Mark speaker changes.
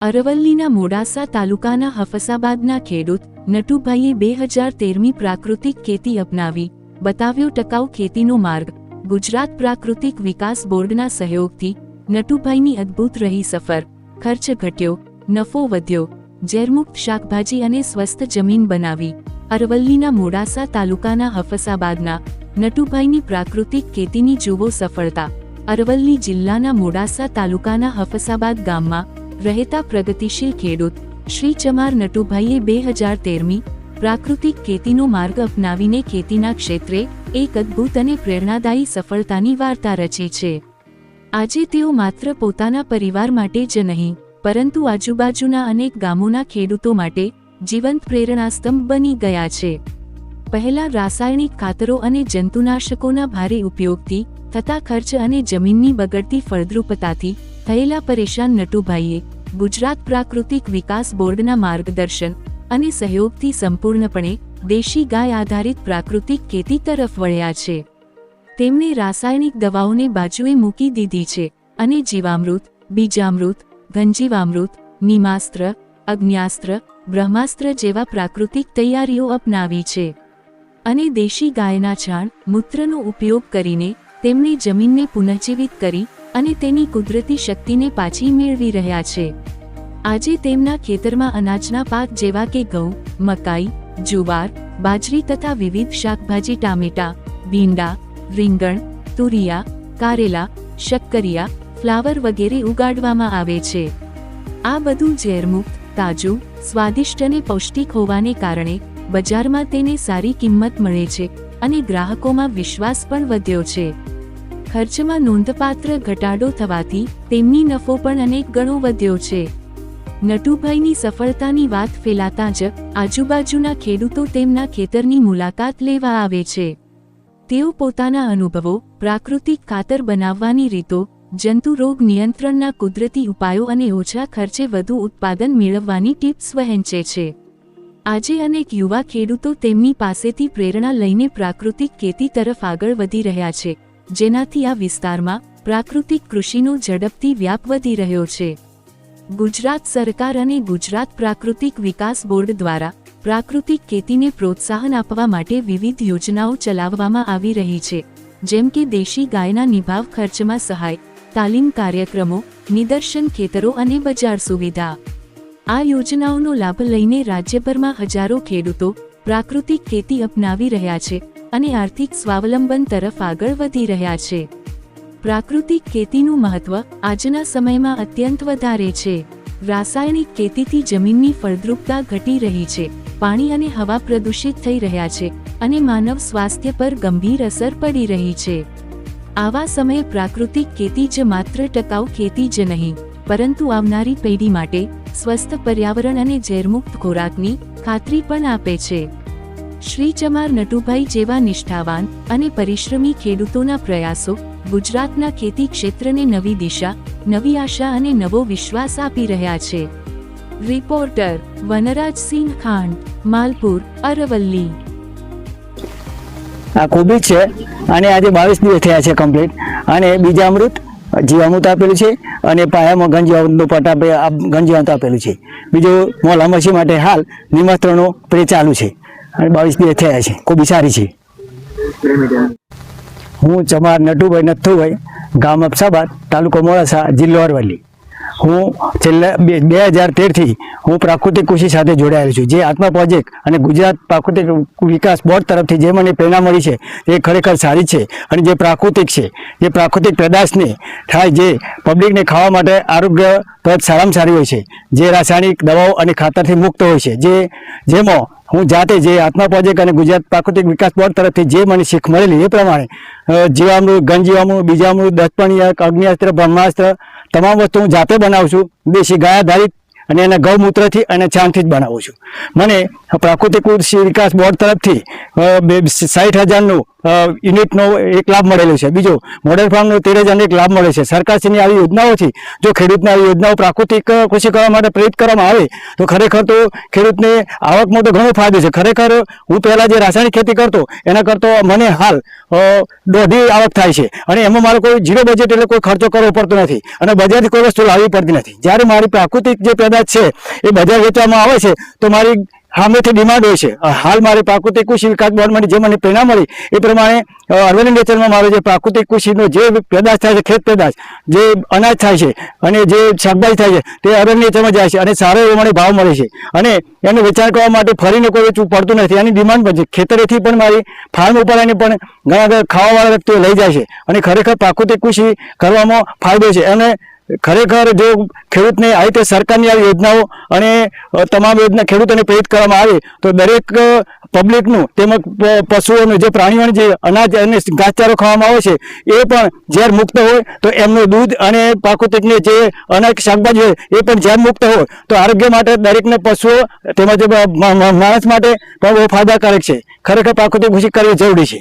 Speaker 1: અરવલ્લીના મોડાસા તાલુકાના હફસાબાદના ખેડૂત નટુભાઈએ 2013મી પ્રાકૃતિક ખેતી અપનાવી બતાવ્યો ટકાઉ ખેતીનો માર્ગ। ગુજરાત પ્રાકૃતિક વિકાસ બોર્ડના સહયોગથી નટુભાઈની અદ્ભુત રહી સફર। ખર્ચ ઘટ્યો, નફો વધ્યો, ઝેરમુક્ત શાકભાજી અને સ્વસ્થ જમીન બનાવી। અરવલ્લીના મોડાસા તાલુકાના હફસાબાદના નટુભાઈની પ્રાકૃતિક ખેતીની જુઓ સફળતા। અરવલ્લી જિલ્લાના મોડાસા તાલુકાના હફસાબાદ ગામમાં રહેતા પ્રગતિશીલ ખેડૂત શ્રી ચમાર નટુભાઈએ 2013મી પ્રાકૃતિક ખેતીનો માર્ગ અપનાવીને ખેતીના ક્ષેત્રે એક અદ્ભુત અને પ્રેરણાદાયી સફળતાની વાર્તા રચી છે। આજે તેઓ માત્ર પોતાના પરિવાર માટે જ નહીં, પરંતુ આજુબાજુના અનેક ગામોના ખેડૂતો માટે જીવંત પ્રેરણાસ્તંભ બની ગયા છે। પહેલા રાસાયણિક ખાતરો અને જંતુનાશકોના ભારે ઉપયોગથી થતા ખર્ચ અને જમીનની બગડતી ફળદ્રુપતાથી થયેલા પરેશાન નટુભાઈએ ગુજરાત પ્રાકૃતિક વિકાસ બોર્ડના માર્ગદર્શન અને સહયોગથી સંપૂર્ણપણે દેશી ગાય આધારિત પ્રાકૃતિક ખેતી તરફ વળ્યા છે। તેમણે રાસાયણિક દવાઓને બાજુએ મૂકી દીધી છે અને જીવામૃત, બીજામૃત, ઘનજીવામૃત, નિમાસ્ત્ર, અગ્ન્યાસ્ત્ર, બ્રહ્માસ્ત્ર જેવા પ્રાકૃતિક તૈયારીઓ અપનાવી છે અને દેશી ગાયના છાણ, મૂત્રનો ઉપયોગ કરીને તેમણે જમીનને પુનઃજીવિત કરી અને તેની કુદરતી શક્તિને પાછી મેળવી રહ્યા છે। આજે તેમના ખેતરમાં અનાજના પાક જેવા કે ઘઉં, મકાઈ, જુવાર, બાજરી તથા વિવિધ શાકભાજી ટામેટા, ભીંડા, રીંગણ, તુરિયા, કારેલા, શક્કરિયા, ફ્લાવર વગેરે ઉગાડવામાં આવે છે। આ બધું ઝેરમુક્ત, તાજું, સ્વાદિષ્ટ અને પૌષ્ટિક હોવાને કારણે બજારમાં તેને સારી કિંમત મળે છે અને ગ્રાહકોમાં વિશ્વાસ પણ વધ્યો છે। ખર્ચમાં નોંધપાત્ર ઘટાડો થવાથી તેમની નફો પણ અનેક ગણો વધ્યો છે। નટુભાઈની સફળતાની વાત ફેલાતા જ આજુબાજુના ખેડૂતો તેમના ખેતરની મુલાકાત લેવા આવે છે। તેઓ પોતાના અનુભવો, પ્રાકૃતિક ખાતર બનાવવાની રીતો, જંતુ રોગ નિયંત્રણના કુદરતી ઉપાયો અને ઓછા ખર્ચે વધુ ઉત્પાદન મેળવવાની ટિપ્સ વહેંચે છે। આજે અનેક યુવા ખેડૂતો તેમની પાસેથી પ્રેરણા લઈને પ્રાકૃતિક ખેતી તરફ આગળ વધી રહ્યા છે, જેનાથી આ વિસ્તારમાં પ્રાકૃતિક કૃષિનો ઝડપથી વ્યાપ વધી રહ્યો છે। ગુજરાત સરકાર અને ગુજરાત પ્રાકૃતિક વિકાસ બોર્ડ દ્વારા પ્રાકૃતિક ખેતીને પ્રોત્સાહન આપવા માટે વિવિધ યોજનાઓ ચલાવવામાં આવી રહી છે, જેમ કે દેશી ગાયના નિભાવ ખર્ચમાં સહાય, તાલીમ કાર્યક્રમો, નિદર્શન ખેતરો અને બજાર સુવિધા। આ યોજનાઓનો લાભ લઈને રાજ્યભરમાં હજારો ખેડૂતો પ્રાકૃતિક ખેતી અપનાવી રહ્યા છે અને આર્થિક સ્વાવલંબન તરફ આગળ વધી રહ્યા છે। પ્રાકૃતિક ખેતીનું મહત્વ આજના સમયમાં અત્યંત વધારે છે। રાસાયણિક ખેતીથી જમીનની ફળદ્રુપતા ઘટી રહી છે, પાણી અને હવા પ્રદૂષિત થઈ રહ્યા છે અને માનવ સ્વાસ્થ્ય પર ગંભીર અસર પડી રહી છે। આવા સમયે પ્રાકૃતિક ખેતી જ માત્ર ટકાઉ ખેતી જ નહીં, પરંતુ આવનારી પેઢી માટે સ્વસ્થ પર્યાવરણ અને ઝેરમુક્ત ખોરાકની ખાતરી પણ આપે છે। શ્રી ચમાર નટુભાઈ જેવા નિષ્ઠાવાન અને પરિશ્રમી ખેડૂતોના પ્રયાસો ગુજરાતના ખેતી ક્ષેત્રને નવી દિશા, નવી આશા અને નવો વિશ્વાસ આપી રહ્યા છે। રિપોર્ટર વનરાજસિંહ ખાંડ, માલપુર, અરવલ્લી।
Speaker 2: આ કોબીજ છે અને આજે 22 દિવસ થયા છે કમ્પ્લીટ, અને બીજામૃત, જીવામૃત આપેલું છે અને પાયામાં ગંજીવામૃતનો ગંજીવામૃત આપેલું છે। બીજું મોલા મચ્છી માટે હાલ નિમંત્રણનો સ્પ્રે ચાલુ છે અને 22 દિવસ થયા છે। કોબી સારી છે। હું ચમાર નટુભાઈ નથુભાઈ, ગામ હફસાબાદ, તાલુકો મોડાસા, જિલ્લો અરવલ્લી। હું છેલ્લા 2013થી હું પ્રાકૃતિક કૃષિ સાથે જોડાયેલો છું। જે આત્મા પ્રોજેક્ટ અને ગુજરાત પ્રાકૃતિક વિકાસ બોર્ડ તરફથી જે મને પ્રેરણા મળી છે એ ખરેખર સારી છે અને જે પ્રાકૃતિક છે, જે પ્રાકૃતિક પેદાશને થાય, જે પબ્લિકને ખાવા માટે આરોગ્યપ્રદ સારામાં સારી હોય છે, જે રાસાયણિક દવાઓ અને ખાતરથી મુક્ત હોય છે, જેમાં હું જાતે જે આત્મા પ્રોજેક્ટ અને ગુજરાત પ્રાકૃતિક વિકાસ બોર્ડ તરફથી જે મને શીખ મળેલી એ પ્રમાણે જીવામૃત, ઘનજીવામૃત, બીજામૃત, દસપણિયા, અગ્ન્યાસ્ત્ર, બ્રહ્માસ્ત્ર તમામ વસ્તુ હું જાતે બનાવું છું। દેશી ગાય આધારિત અને એના ગૌમૂત્રથી અને છાણથી જ બનાવું છું। મને પ્રાકૃતિક કૃષિ વિકાસ બોર્ડ તરફથી 60,000નું યુનિટનો એક લાભ મળેલો છે. બીજો મોડેલ ફાર્મનો 13,000 એક લાભ મળે છે. સરકારશ્રીની આવી યોજનાઓથી જો ખેડૂતને આવી યોજનાઓ પ્રાકૃતિક કૃષિ કરવા માટે પ્રેરિત કરવામાં આવે તો ખરેખર તો ખેડૂતને આવકમાં તો ઘણો ફાયદો છે. ખરેખર હું પહેલાં જે રાસાયણિક ખેતી કરતો એના કરતાં મને હાલ દોઢી આવક થાય છે અને એમાં મારો કોઈ ઝીરો બજેટ એટલે કોઈ ખર્ચો કરવો પડતો નથી અને બજારથી કોઈ વસ્તુ લાવવી પડતી નથી. જ્યારે મારી પ્રાકૃતિક જે પેદાશ છે એ બજાર વેચવામાં આવે છે તો મારી સામેથી ડિમાન્ડ હોય છે. હાલ મારે પ્રાકૃતિક કૃષિ વિકાસ બોર્ડમાંથી જે મને પ્રેરણા મળી એ પ્રમાણે અરવલ્લી નેચરમાં મારો જે પ્રાકૃતિક કૃષિનો જે પેદાશ થાય છે, ખેત પેદાશ જે અનાજ થાય છે અને જે શાકભાજી થાય છે તે અરવલ્લી નેચરમાં જાય છે અને સારો એવો મને ભાવ મળે છે અને એનું વેચાણ કરવા માટે ફરીને કોઈ વેચવું પડતું નથી. એની ડિમાન્ડ પણ છે. ખેતરેથી પણ મારી ફાર્મ ઉપર આને પણ ઘણા ખાવાવાળા વ્યક્તિઓ લઈ જાય છે અને ખરેખર પ્રાકૃતિક કૃષિ કરવામાં ફાયદો છે. અને ખરેખર જો ખેડૂતને આવી રીતે સરકારની આવી યોજનાઓ અને તમામ યોજના ખેડૂતોને પ્રેરિત કરવામાં આવે તો દરેક પબ્લિકનું તેમજ પશુઓનું જે પ્રાણીઓને જે અનાજ અને ઘાસચારો ખાવામાં આવે છે એ પણ ઝેર મુક્ત હોય તો એમનું દૂધ અને પ્રાકૃતિકને જે અનાજ શાકભાજી હોય એ પણ ઝેર મુક્ત હોય તો આરોગ્ય માટે દરેકને પશુઓ તેમજ માણસ માટે પણ બહુ ફાયદાકારક છે. ખરેખર પ્રાકૃતિક કૃષિ કરવી જરૂરી છે.